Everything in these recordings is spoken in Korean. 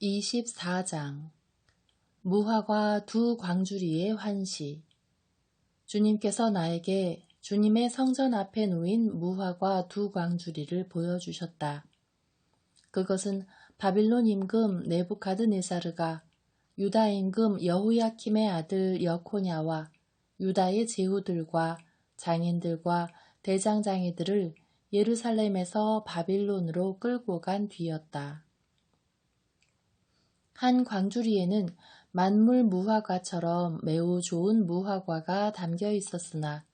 24장 무화과 두 광주리의 환시. 주님께서 나에게 주님의 성전 앞에 놓인 무화과 두 광주리를 보여주셨다. 그것은 바빌론 임금 네부카드네사르가 유다 임금 여호야킴의 아들 여코냐와 유다의 제후들과 장인들과 대장장이들을 예루살렘에서 바빌론으로 끌고 간 뒤였다. 한 광주리에는 만물 무화과처럼 매우 좋은 무화과가 담겨 있었으나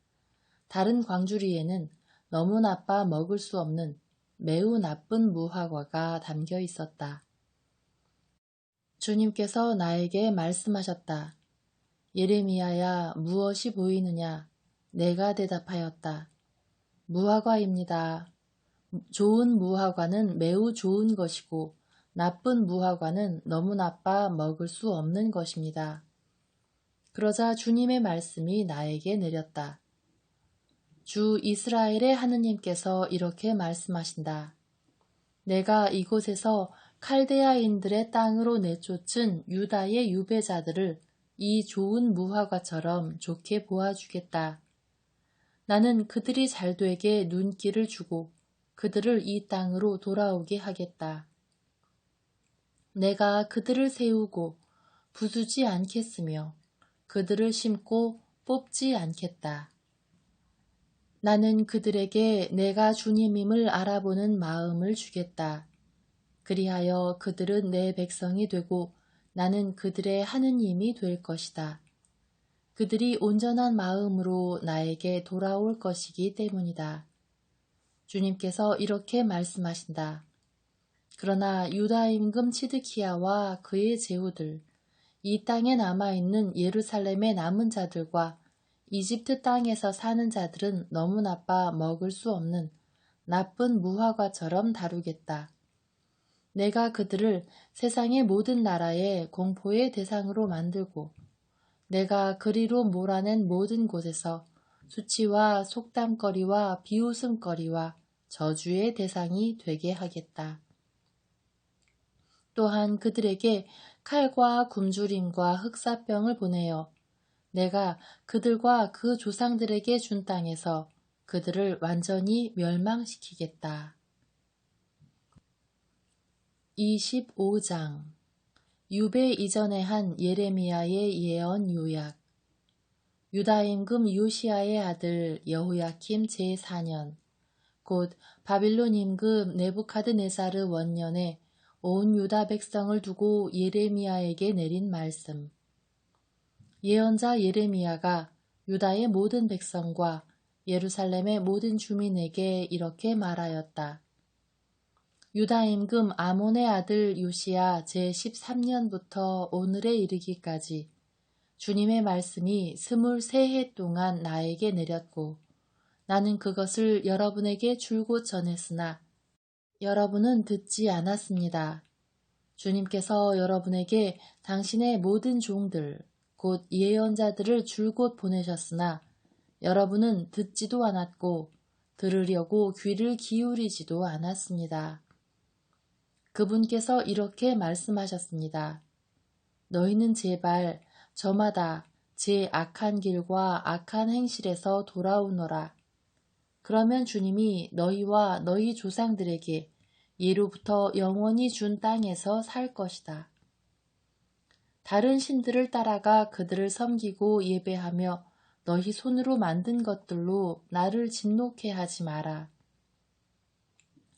다른 광주리에는 너무 나빠 먹을 수 없는 매우 나쁜 무화과가 담겨 있었다. 주님께서 나에게 말씀하셨다. 예레미야야, 무엇이 보이느냐? 내가 대답하였다. 무화과입니다. 좋은 무화과는 매우 좋은 것이고 나쁜 무화과는 너무 나빠 먹을 수 없는 것입니다. 그러자 주님의 말씀이 나에게 내렸다. 주 이스라엘의 하느님께서 이렇게 말씀하신다. 내가 이곳에서 칼데아인들의 땅으로 내쫓은 유다의 유배자들을 이 좋은 무화과처럼 좋게 보아주겠다. 나는 그들이 잘되게 눈길을 주고 그들을 이 땅으로 돌아오게 하겠다. 내가 그들을 세우고 부수지 않겠으며 그들을 심고 뽑지 않겠다. 나는 그들에게 내가 주님임을 알아보는 마음을 주겠다. 그리하여 그들은 내 백성이 되고 나는 그들의 하느님이 될 것이다. 그들이 온전한 마음으로 나에게 돌아올 것이기 때문이다. 주님께서 이렇게 말씀하신다. 그러나 유다 임금 치드키야와 그의 제후들, 이 땅에 남아있는 예루살렘의 남은 자들과 이집트 땅에서 사는 자들은 너무 나빠 먹을 수 없는 나쁜 무화과처럼 다루겠다. 내가 그들을 세상의 모든 나라의 공포의 대상으로 만들고 내가 그리로 몰아낸 모든 곳에서 수치와 속담거리와 비웃음거리와 저주의 대상이 되게 하겠다. 또한 그들에게 칼과 굶주림과 흑사병을 보내어 내가 그들과 그 조상들에게 준 땅에서 그들을 완전히 멸망시키겠다. 25장 유배 이전에 한 예레미야의 예언 요약. 유다 임금 요시야의 아들 여호야킴 제4년 곧 바빌론 임금 네부카드네사르 원년에 온 유다 백성을 두고 예레미야에게 내린 말씀. 예언자 예레미야가 유다의 모든 백성과 예루살렘의 모든 주민에게 이렇게 말하였다. 유다 임금 아몬의 아들 요시야 제13년부터 오늘에 이르기까지 주님의 말씀이 23해 동안 나에게 내렸고 나는 그것을 여러분에게 줄곧 전했으나 여러분은 듣지 않았습니다. 주님께서 여러분에게 당신의 모든 종들, 곧 예언자들을 줄곧 보내셨으나 여러분은 듣지도 않았고 들으려고 귀를 기울이지도 않았습니다. 그분께서 이렇게 말씀하셨습니다. 너희는 제발 저마다 제 악한 길과 악한 행실에서 돌아오너라. 그러면 주님이 너희와 너희 조상들에게 예로부터 영원히 준 땅에서 살 것이다. 다른 신들을 따라가 그들을 섬기고 예배하며 너희 손으로 만든 것들로 나를 진노케 하지 마라.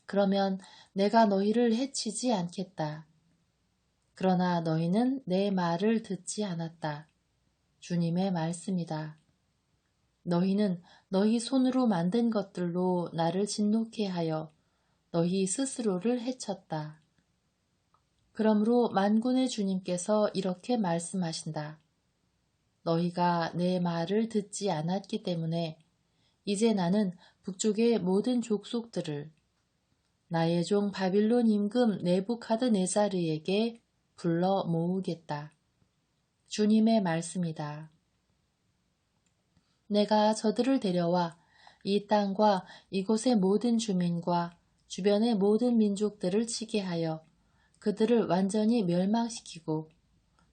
그러면 내가 너희를 해치지 않겠다. 그러나 너희는 내 말을 듣지 않았다. 주님의 말씀이다. 너희는 너희 손으로 만든 것들로 나를 진노케 하여 너희 스스로를 해쳤다. 그러므로 만군의 주님께서 이렇게 말씀하신다. 너희가 내 말을 듣지 않았기 때문에 이제 나는 북쪽의 모든 족속들을 나의 종 바빌론 임금 네부카드네사르에게 불러 모으겠다. 주님의 말씀이다. 내가 저들을 데려와 이 땅과 이곳의 모든 주민과 주변의 모든 민족들을 치게 하여 그들을 완전히 멸망시키고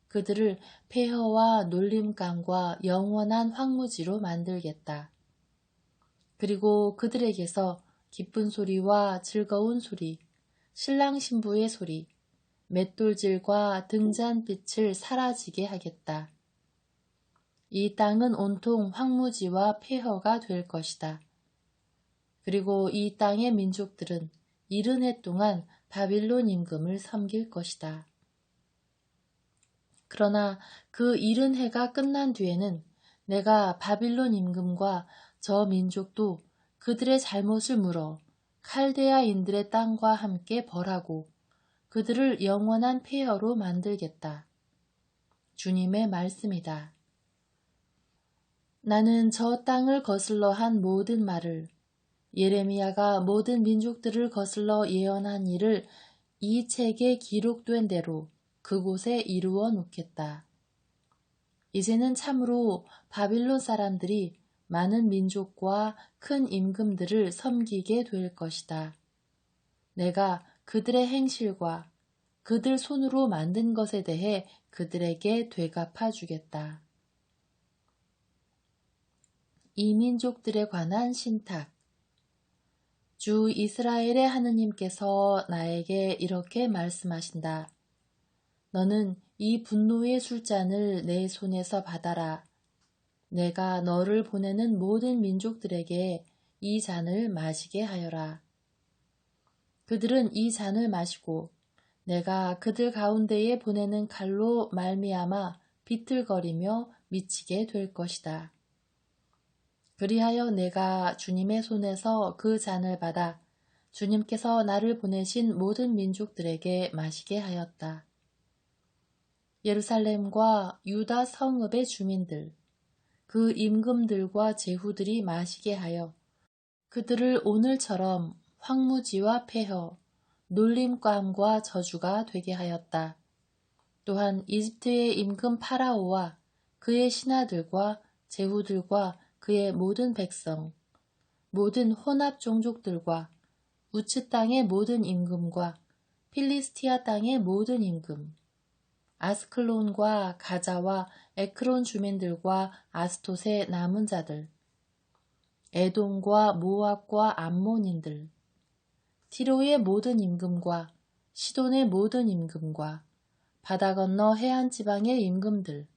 그들을 폐허와 놀림감과 영원한 황무지로 만들겠다. 그리고 그들에게서 기쁜 소리와 즐거운 소리, 신랑 신부의 소리, 맷돌질과 등잔빛을 사라지게 하겠다. 이 땅은 온통 황무지와 폐허가 될 것이다. 그리고 이 땅의 민족들은 이른 해 동안 바빌론 임금을 섬길 것이다. 그러나 그 이른 해가 끝난 뒤에는 내가 바빌론 임금과 저 민족도 그들의 잘못을 물어 칼데아인들의 땅과 함께 벌하고 그들을 영원한 폐허로 만들겠다. 주님의 말씀이다. 나는 저 땅을 거슬러 한 모든 말을 예레미야가 모든 민족들을 거슬러 예언한 일을 이 책에 기록된 대로 그곳에 이루어 놓겠다. 이제는 참으로 바빌론 사람들이 많은 민족과 큰 임금들을 섬기게 될 것이다. 내가 그들의 행실과 그들 손으로 만든 것에 대해 그들에게 되갚아 주겠다. 이 민족들에 관한 신탁. 주 이스라엘의 하느님께서 나에게 이렇게 말씀하신다. 너는 이 분노의 술잔을 내 손에서 받아라. 내가 너를 보내는 모든 민족들에게 이 잔을 마시게 하여라. 그들은 이 잔을 마시고 내가 그들 가운데에 보내는 칼로 말미암아 비틀거리며 미치게 될 것이다. 그리하여 내가 주님의 손에서 그 잔을 받아 주님께서 나를 보내신 모든 민족들에게 마시게 하였다. 예루살렘과 유다 성읍의 주민들, 그 임금들과 제후들이 마시게 하여 그들을 오늘처럼 황무지와 폐허, 놀림감과 저주가 되게 하였다. 또한 이집트의 임금 파라오와 그의 신하들과 제후들과 그의 모든 백성, 모든 혼합 종족들과 우츠 땅의 모든 임금과 필리스티아 땅의 모든 임금, 아스클론과 가자와 에크론 주민들과 아스토의 남은 자들, 에돔과 모압과 암몬인들, 티로의 모든 임금과 시돈의 모든 임금과 바다 건너 해안 지방의 임금들,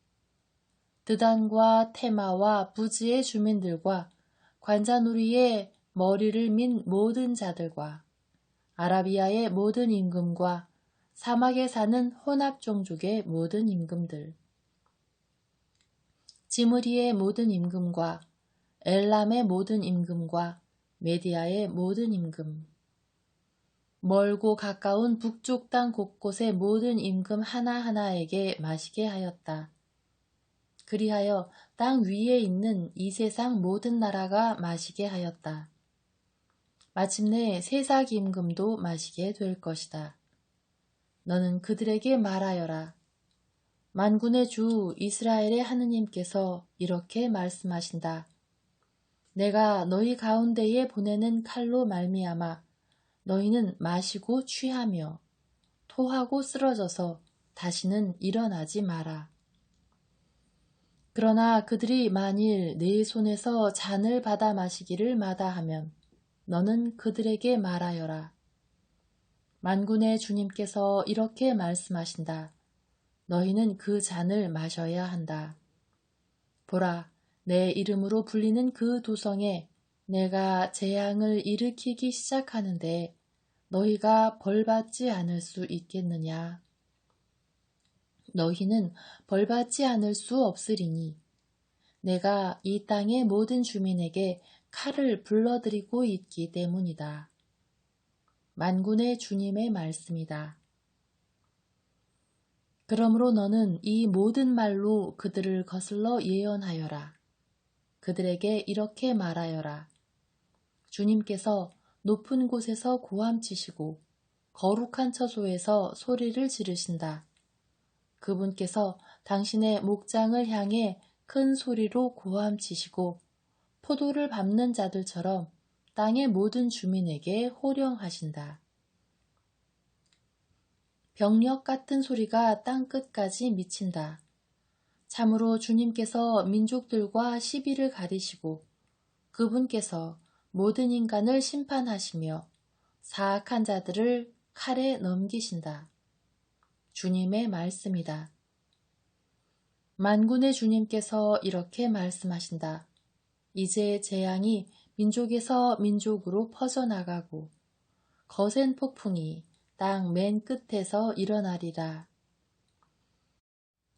드단과 테마와 부지의 주민들과 관자놀이의 머리를 민 모든 자들과 아라비아의 모든 임금과 사막에 사는 혼합 종족의 모든 임금들, 지므리의 모든 임금과 엘람의 모든 임금과 메디아의 모든 임금, 멀고 가까운 북쪽 땅 곳곳의 모든 임금 하나하나에게 마시게 하였다. 그리하여 땅 위에 있는 이 세상 모든 나라가 마시게 하였다. 마침내 세삭 임금도 마시게 될 것이다. 너는 그들에게 말하여라. 만군의 주 이스라엘의 하느님께서 이렇게 말씀하신다. 내가 너희 가운데에 보내는 칼로 말미암아 너희는 마시고 취하며 토하고 쓰러져서 다시는 일어나지 마라. 그러나 그들이 만일 내 손에서 잔을 받아 마시기를 마다하면 너는 그들에게 말하여라. 만군의 주님께서 이렇게 말씀하신다. 너희는 그 잔을 마셔야 한다. 보라, 내 이름으로 불리는 그 도성에 내가 재앙을 일으키기 시작하는데 너희가 벌받지 않을 수 있겠느냐? 너희는 벌받지 않을 수 없으리니 내가 이 땅의 모든 주민에게 칼을 불러들이고 있기 때문이다. 만군의 주님의 말씀이다. 그러므로 너는 이 모든 말로 그들을 거슬러 예언하여라. 그들에게 이렇게 말하여라. 주님께서 높은 곳에서 고함치시고 거룩한 처소에서 소리를 지르신다. 그분께서 당신의 목장을 향해 큰 소리로 고함치시고 포도를 밟는 자들처럼 땅의 모든 주민에게 호령하신다. 병력 같은 소리가 땅끝까지 미친다. 참으로 주님께서 민족들과 시비를 가리시고 그분께서 모든 인간을 심판하시며 사악한 자들을 칼에 넘기신다. 주님의 말씀이다. 만군의 주님께서 이렇게 말씀하신다. 이제 재앙이 민족에서 민족으로 퍼져나가고 거센 폭풍이 땅 맨 끝에서 일어나리라.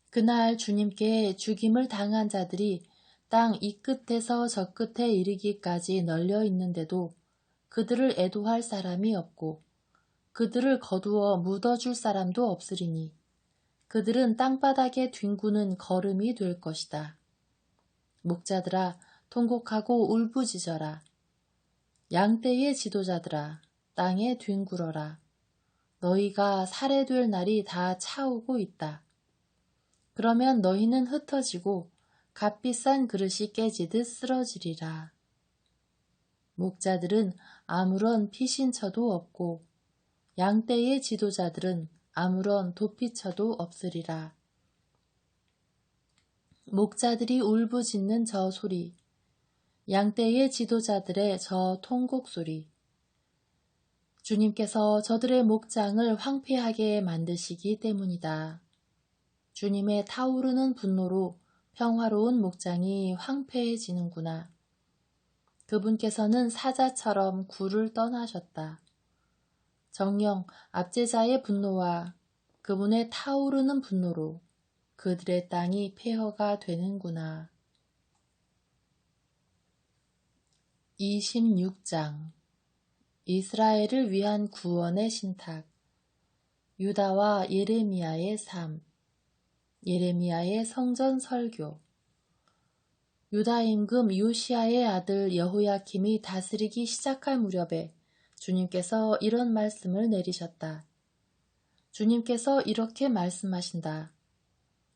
그날 주님께 죽임을 당한 자들이 땅 이 끝에서 저 끝에 이르기까지 널려 있는데도 그들을 애도할 사람이 없고 그들을 거두어 묻어줄 사람도 없으리니 그들은 땅바닥에 뒹구는 거름이 될 것이다. 목자들아 통곡하고 울부짖어라. 양떼의 지도자들아 땅에 뒹굴어라. 너희가 살해될 날이 다 차오고 있다. 그러면 너희는 흩어지고 값비싼 그릇이 깨지듯 쓰러지리라. 목자들은 아무런 피신처도 없고 양떼의 지도자들은 아무런 도피처도 없으리라. 목자들이 울부짖는 저 소리, 양떼의 지도자들의 저 통곡 소리, 주님께서 저들의 목장을 황폐하게 만드시기 때문이다. 주님의 타오르는 분노로 평화로운 목장이 황폐해지는구나. 그분께서는 사자처럼 굴을 떠나셨다. 정녕 압제자의 분노와 그분의 타오르는 분노로 그들의 땅이 폐허가 되는구나. 26장 이스라엘을 위한 구원의 신탁. 유다와 예레미야의 삶. 예레미야의 성전 설교. 유다 임금 요시야의 아들 여호야킴이 다스리기 시작할 무렵에 주님께서 이런 말씀을 내리셨다. 주님께서 이렇게 말씀하신다.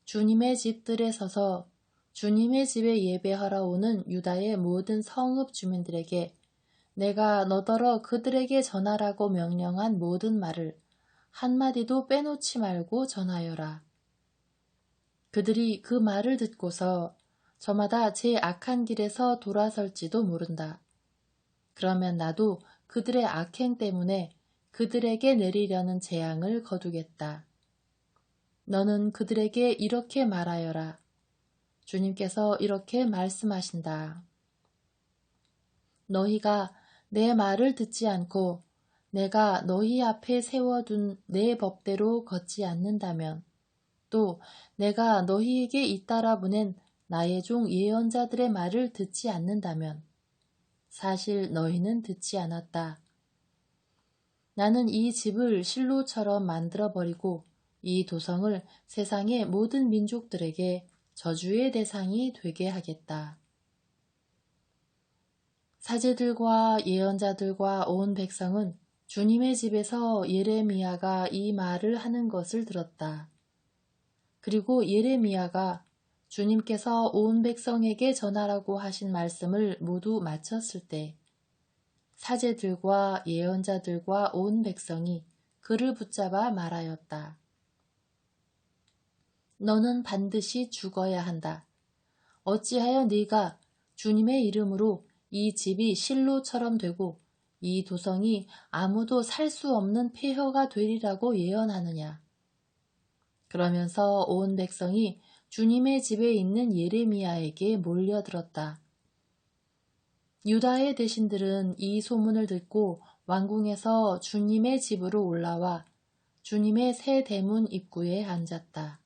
주님의 집들에 서서 주님의 집에 예배하러 오는 유다의 모든 성읍 주민들에게 내가 너더러 그들에게 전하라고 명령한 모든 말을 한마디도 빼놓지 말고 전하여라. 그들이 그 말을 듣고서 저마다 제 악한 길에서 돌아설지도 모른다. 그러면 나도 그들의 악행 때문에 그들에게 내리려는 재앙을 거두겠다. 너는 그들에게 이렇게 말하여라. 주님께서 이렇게 말씀하신다. 너희가 내 말을 듣지 않고 내가 너희 앞에 세워둔 내 법대로 걷지 않는다면 또 내가 너희에게 잇따라 보낸 나의 종 예언자들의 말을 듣지 않는다면 사실 너희는 듣지 않았다. 나는 이 집을 실로처럼 만들어버리고 이 도성을 세상의 모든 민족들에게 저주의 대상이 되게 하겠다. 사제들과 예언자들과 온 백성은 주님의 집에서 예레미야가 이 말을 하는 것을 들었다. 그리고 예레미야가 주님께서 온 백성에게 전하라고 하신 말씀을 모두 마쳤을 때 사제들과 예언자들과 온 백성이 그를 붙잡아 말하였다. 너는 반드시 죽어야 한다. 어찌하여 네가 주님의 이름으로 이 집이 실로처럼 되고 이 도성이 아무도 살 수 없는 폐허가 되리라고 예언하느냐. 그러면서 온 백성이 주님의 집에 있는 예레미야에게 몰려들었다. 유다의 대신들은 이 소문을 듣고 왕궁에서 주님의 집으로 올라와 주님의 새 대문 입구에 앉았다.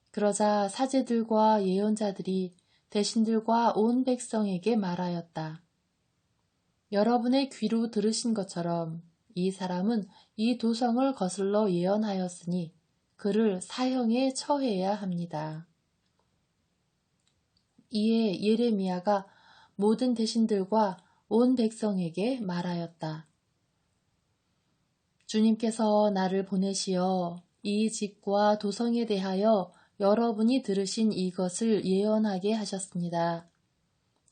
그러자 사제들과 예언자들이 대신들과 온 백성에게 말하였다. 여러분의 귀로 들으신 것처럼 이 사람은 이 도성을 거슬러 예언하였으니 그를 사형에 처해야 합니다. 이에 예레미야가 모든 대신들과 온 백성에게 말하였다. 주님께서 나를 보내시어 이 집과 도성에 대하여 여러분이 들으신 이것을 예언하게 하셨습니다.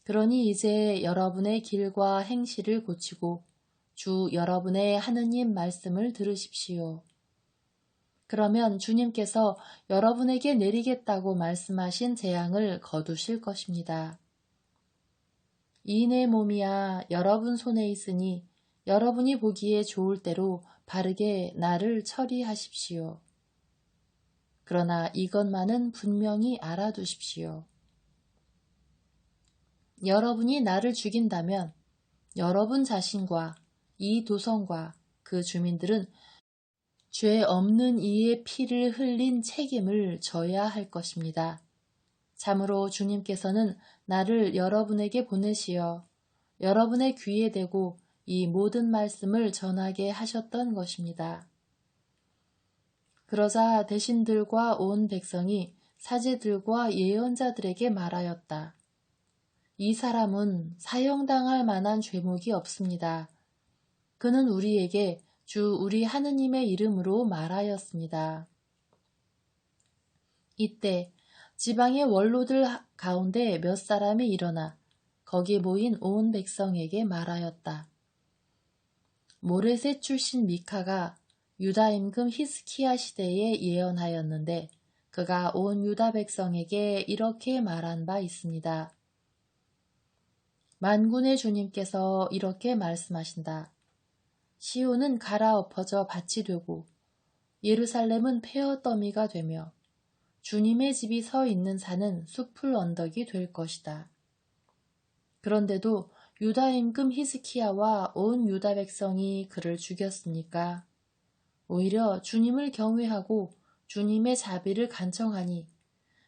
그러니 이제 여러분의 길과 행실을 고치고 주 여러분의 하느님 말씀을 들으십시오. 그러면 주님께서 여러분에게 내리겠다고 말씀하신 재앙을 거두실 것입니다. 이 내 몸이야 여러분 손에 있으니 여러분이 보기에 좋을 대로 바르게 나를 처리하십시오. 그러나 이것만은 분명히 알아두십시오. 여러분이 나를 죽인다면 여러분 자신과 이 도성과 그 주민들은 죄 없는 이의 피를 흘린 책임을 져야 할 것입니다. 참으로 주님께서는 나를 여러분에게 보내시어 여러분의 귀에 대고 이 모든 말씀을 전하게 하셨던 것입니다. 그러자 대신들과 온 백성이 사제들과 예언자들에게 말하였다. 이 사람은 사형당할 만한 죄목이 없습니다. 그는 우리에게 주 우리 하느님의 이름으로 말하였습니다. 이때 지방의 원로들 가운데 몇 사람이 일어나 거기 모인 온 백성에게 말하였다. 모레셋 출신 미카가 유다 임금 히스키야 시대에 예언하였는데 그가 온 유다 백성에게 이렇게 말한 바 있습니다. 만군의 주님께서 이렇게 말씀하신다. 시온은 갈아엎어져 밭이 되고 예루살렘은 폐허 더미가 되며 주님의 집이 서 있는 산은 숲풀 언덕이 될 것이다. 그런데도 유다 임금 히스키야와 온 유다 백성이 그를 죽였으니까 오히려 주님을 경외하고 주님의 자비를 간청하니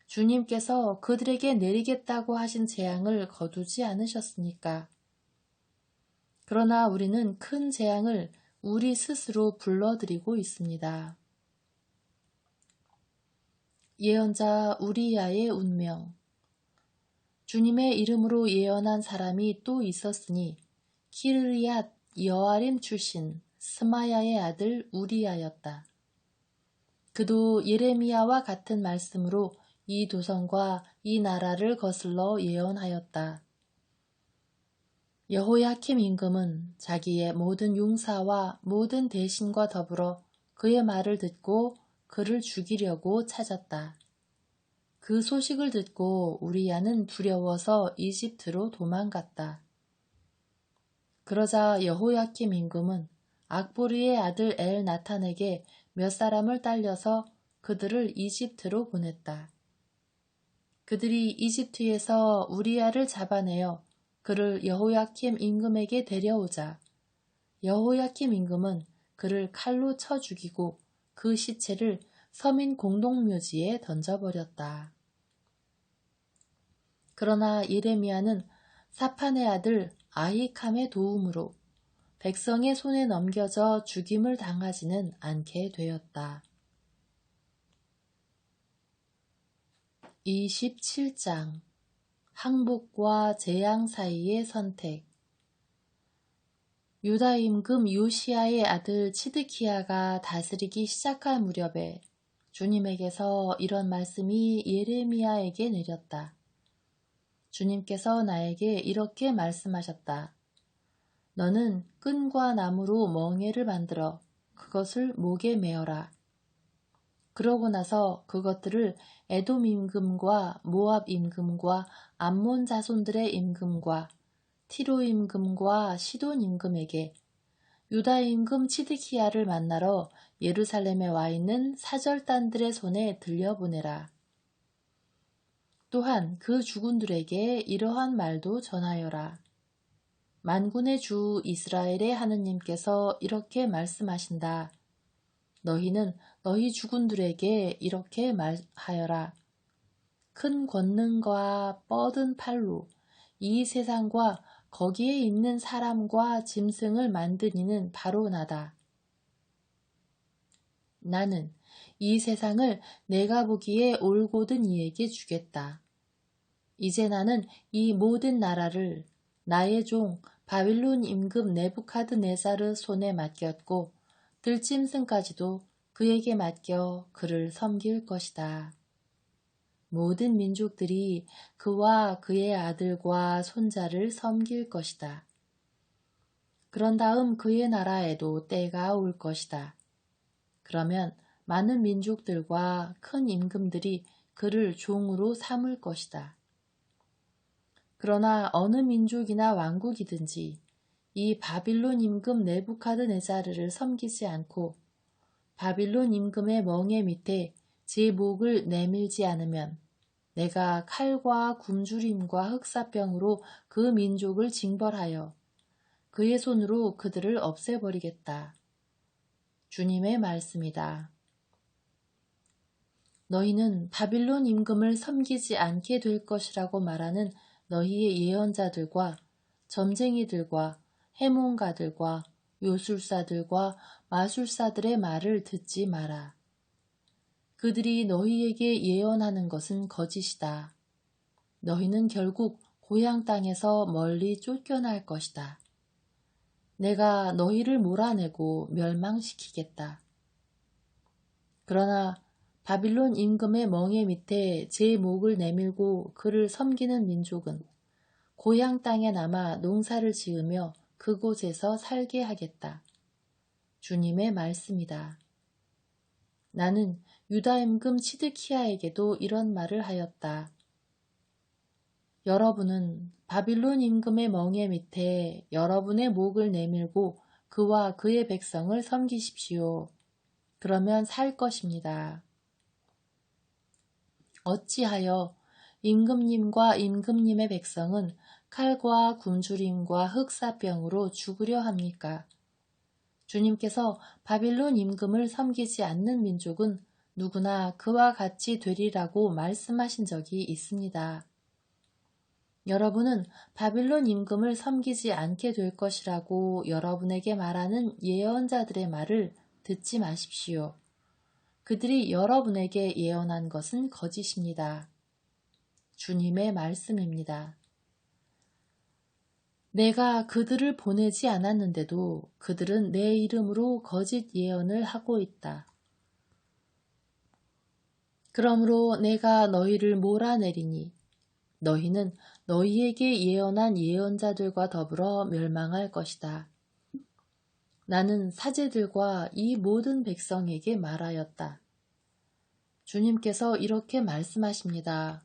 주님께서 그들에게 내리겠다고 하신 재앙을 거두지 않으셨으니까. 그러나 우리는 큰 재앙을 우리 스스로 불러들이고 있습니다. 예언자 우리야의 운명. 주님의 이름으로 예언한 사람이 또 있었으니 키르리앗 여아림 출신 스마야의 아들 우리야였다. 그도 예레미야와 같은 말씀으로 이 도성과 이 나라를 거슬러 예언하였다. 여호야킴 임금은 자기의 모든 용사와 모든 대신과 더불어 그의 말을 듣고 그를 죽이려고 찾았다. 그 소식을 듣고 우리야는 두려워서 이집트로 도망갔다. 그러자 여호야킴 임금은 악보리의 아들 엘나탄에게 몇 사람을 딸려서 그들을 이집트로 보냈다. 그들이 이집트에서 우리야를 잡아내어 그를 여호야킴 임금에게 데려오자 여호야킴 임금은 그를 칼로 쳐 죽이고 그 시체를 서민 공동묘지에 던져버렸다. 그러나 예레미야는 사판의 아들 아히캄의 도움으로 백성의 손에 넘겨져 죽임을 당하지는 않게 되었다. 27장 항복과 재앙 사이의 선택. 유다 임금 요시야의 아들 치드키야가 다스리기 시작할 무렵에 주님에게서 이런 말씀이 예레미야에게 내렸다. 주님께서 나에게 이렇게 말씀하셨다. 너는 끈과 나무로 멍에를 만들어 그것을 목에 메어라. 그러고 나서 그것들을 에돔 임금과 모압 임금과 암몬 자손들의 임금과 티로 임금과 시돈 임금에게 유다 임금 치드키야를 만나러 예루살렘에 와 있는 사절단들의 손에 들려보내라. 또한 그 주군들에게 이러한 말도 전하여라. 만군의 주 이스라엘의 하느님께서 이렇게 말씀하신다. 너희는 너희 주군들에게 이렇게 말하여라. 큰 권능과 뻗은 팔로 이 세상과 거기에 있는 사람과 짐승을 만든 이는 바로 나다. 나는 이 세상을 내가 보기에 올곧은 이에게 주겠다. 이제 나는 이 모든 나라를 나의 종 바빌론 임금 네부카드네자르 손에 맡겼고 들짐승까지도 그에게 맡겨 그를 섬길 것이다. 모든 민족들이 그와 그의 아들과 손자를 섬길 것이다. 그런 다음 그의 나라에도 때가 올 것이다. 그러면 많은 민족들과 큰 임금들이 그를 종으로 삼을 것이다. 그러나 어느 민족이나 왕국이든지 이 바빌론 임금 네부카드네자르를 섬기지 않고 바빌론 임금의 멍에 밑에 제 목을 내밀지 않으면 내가 칼과 굶주림과 흑사병으로 그 민족을 징벌하여 그의 손으로 그들을 없애버리겠다. 주님의 말씀이다. 너희는 바빌론 임금을 섬기지 않게 될 것이라고 말하는 너희의 예언자들과 점쟁이들과 해몽가들과 요술사들과 마술사들의 말을 듣지 마라. 그들이 너희에게 예언하는 것은 거짓이다. 너희는 결국 고향 땅에서 멀리 쫓겨날 것이다. 내가 너희를 몰아내고 멸망시키겠다. 그러나 바빌론 임금의 멍에 밑에 제 목을 내밀고 그를 섬기는 민족은 고향 땅에 남아 농사를 지으며 그곳에서 살게 하겠다. 주님의 말씀이다. 나는 유다 임금 시드키야에게도 이런 말을 하였다. 여러분은 바빌론 임금의 멍에 밑에 여러분의 목을 내밀고 그와 그의 백성을 섬기십시오. 그러면 살 것입니다. 어찌하여 임금님과 임금님의 백성은 칼과 굶주림과 흑사병으로 죽으려 합니까? 주님께서 바빌론 임금을 섬기지 않는 민족은 누구나 그와 같이 되리라고 말씀하신 적이 있습니다. 여러분은 바빌론 임금을 섬기지 않게 될 것이라고 여러분에게 말하는 예언자들의 말을 듣지 마십시오. 그들이 여러분에게 예언한 것은 거짓입니다. 주님의 말씀입니다. 내가 그들을 보내지 않았는데도 그들은 내 이름으로 거짓 예언을 하고 있다. 그러므로 내가 너희를 몰아내리니 너희는 너희에게 예언한 예언자들과 더불어 멸망할 것이다. 나는 사제들과 이 모든 백성에게 말하였다. 주님께서 이렇게 말씀하십니다.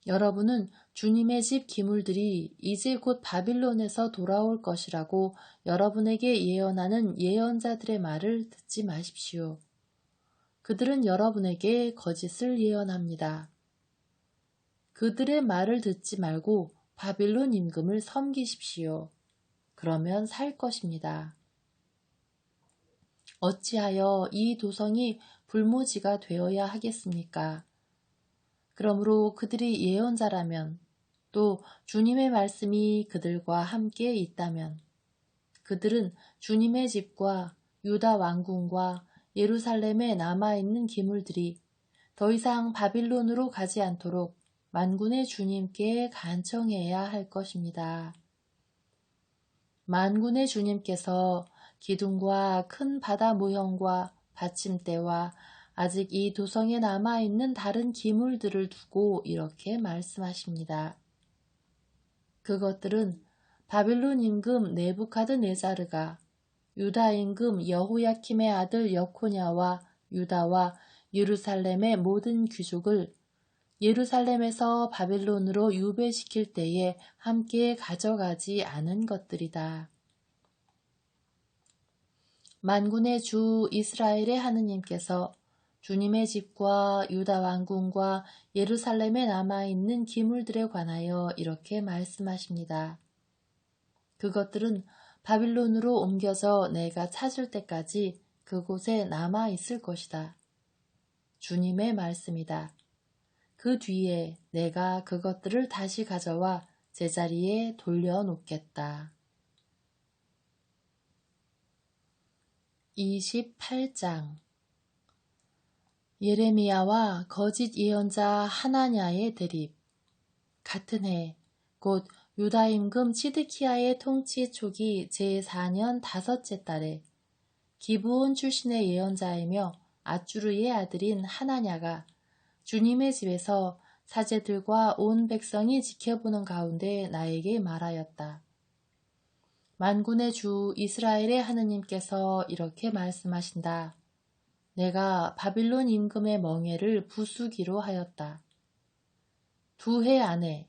여러분은 주님의 집 기물들이 이제 곧 바빌론에서 돌아올 것이라고 여러분에게 예언하는 예언자들의 말을 듣지 마십시오. 그들은 여러분에게 거짓을 예언합니다. 그들의 말을 듣지 말고 바빌론 임금을 섬기십시오. 그러면 살 것입니다. 어찌하여 이 도성이 불모지가 되어야 하겠습니까? 그러므로 그들이 예언자라면 또 주님의 말씀이 그들과 함께 있다면 그들은 주님의 집과 유다 왕궁과 예루살렘에 남아있는 기물들이 더 이상 바빌론으로 가지 않도록 만군의 주님께 간청해야 할 것입니다. 만군의 주님께서 기둥과 큰 바다 모형과 받침대와 아직 이 도성에 남아있는 다른 기물들을 두고 이렇게 말씀하십니다. 그것들은 바빌론 임금 네부카드네자르가 유다 임금 여호야킴의 아들 여코냐와 유다와 예루살렘의 모든 귀족을 예루살렘에서 바빌론으로 유배시킬 때에 함께 가져가지 않은 것들이다. 만군의 주 이스라엘의 하느님께서 주님의 집과 유다 왕궁과 예루살렘에 남아있는 기물들에 관하여 이렇게 말씀하십니다. 그것들은 바빌론으로 옮겨져 내가 찾을 때까지 그곳에 남아있을 것이다. 주님의 말씀이다. 그 뒤에 내가 그것들을 다시 가져와 제자리에 돌려놓겠다. 28장 예레미야와 거짓 예언자 하나냐의 대립. 같은 해 곧 유다 임금 시드키야의 통치 초기 제4년 5째 달에 기브온 출신의 예언자이며 아주르의 아들인 하나냐가 주님의 집에서 사제들과 온 백성이 지켜보는 가운데 나에게 말하였다. 만군의 주 이스라엘의 하느님께서 이렇게 말씀하신다. 내가 바빌론 임금의 멍에를 부수기로 하였다. 2해 안에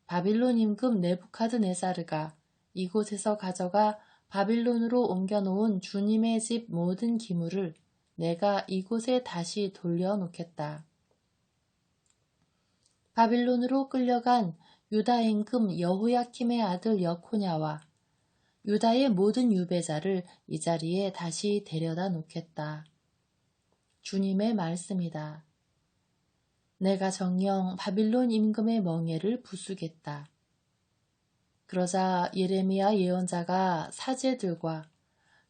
바빌론 임금 네부카드네자르가 이곳에서 가져가 바빌론으로 옮겨놓은 주님의 집 모든 기물을 내가 이곳에 다시 돌려놓겠다. 바빌론으로 끌려간 유다 임금 여호야킴의 아들 여코냐와 유다의 모든 유배자를 이 자리에 다시 데려다 놓겠다. 주님의 말씀이다. 내가 정녕 바빌론 임금의 멍에를 부수겠다. 그러자 예레미야 예언자가 사제들과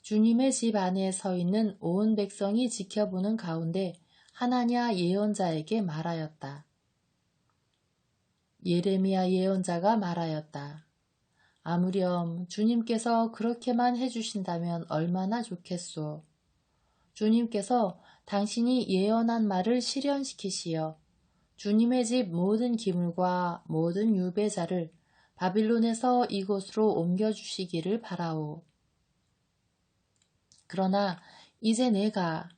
주님의 집 안에 서 있는 온 백성이 지켜보는 가운데 하나냐 예언자에게 말하였다. 예레미야 예언자가 말하였다. 아무렴 주님께서 그렇게만 해주신다면 얼마나 좋겠소. 주님께서 당신이 예언한 말을 실현시키시어 주님의 집 모든 기물과 모든 유배자를 바빌론에서 이곳으로 옮겨주시기를 바라오. 그러나 이제 내가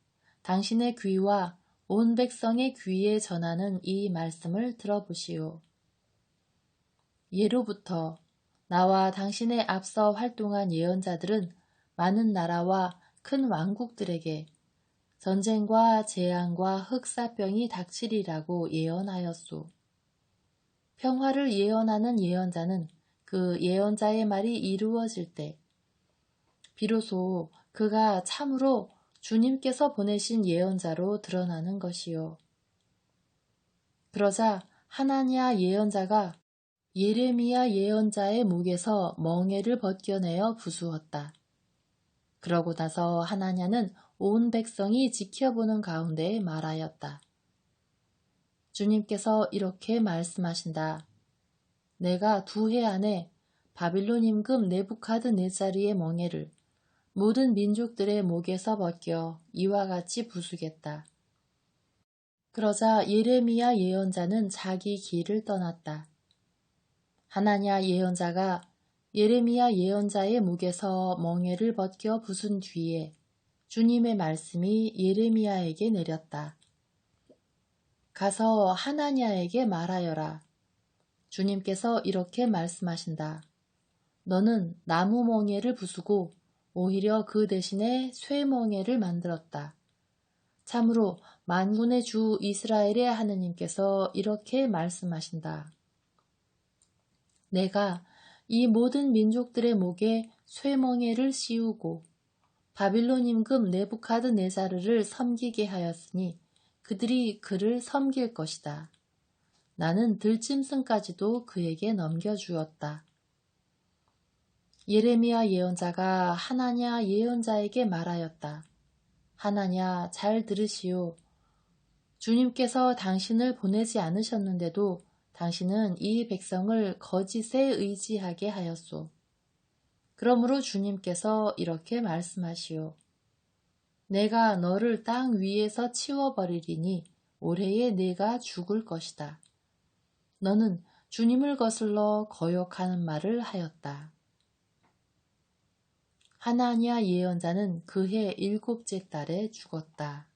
당신의 귀와 온 백성의 귀에 전하는 이 말씀을 들어보시오. 예로부터 나와 당신의 앞서 활동한 예언자들은 많은 나라와 큰 왕국들에게 전쟁과 재앙과 흑사병이 닥치리라고 예언하였소. 평화를 예언하는 예언자는 그 예언자의 말이 이루어질 때 비로소 그가 참으로 주님께서 보내신 예언자로 드러나는 것이요. 그러자 하나냐 예언자가 예레미야 예언자의 목에서 멍에를 벗겨내어 부수었다. 그러고 나서 하나냐는 온 백성이 지켜보는 가운데 말하였다. 주님께서 이렇게 말씀하신다. 내가 2해 안에 바빌론 임금 네부카드네자르의 멍에를 모든 민족들의 목에서 벗겨 이와 같이 부수겠다. 그러자 예레미야 예언자는 자기 길을 떠났다. 하나냐 예언자가 예레미야 예언자의 목에서 멍에를 벗겨 부순 뒤에 주님의 말씀이 예레미야에게 내렸다. 가서 하나냐에게 말하여라. 주님께서 이렇게 말씀하신다. 너는 나무 멍에를 부수고 오히려 그 대신에 쇠 멍에를 만들었다. 참으로 만군의 주 이스라엘의 하느님께서 이렇게 말씀하신다. 내가 이 모든 민족들의 목에 쇠멍에를 씌우고 바빌론 임금 네부카드네자르를 섬기게 하였으니 그들이 그를 섬길 것이다. 나는 들짐승까지도 그에게 넘겨주었다. 예레미야 예언자가 하나냐 예언자에게 말하였다. 하나냐 잘 들으시오. 주님께서 당신을 보내지 않으셨는데도 당신은 이 백성을 거짓에 의지하게 하였소. 그러므로 주님께서 이렇게 말씀하시오. 내가 너를 땅 위에서 치워버리리니 올해에 네가 죽을 것이다. 너는 주님을 거슬러 거역하는 말을 하였다. 하나냐 예언자는 그해 7째 달에 죽었다.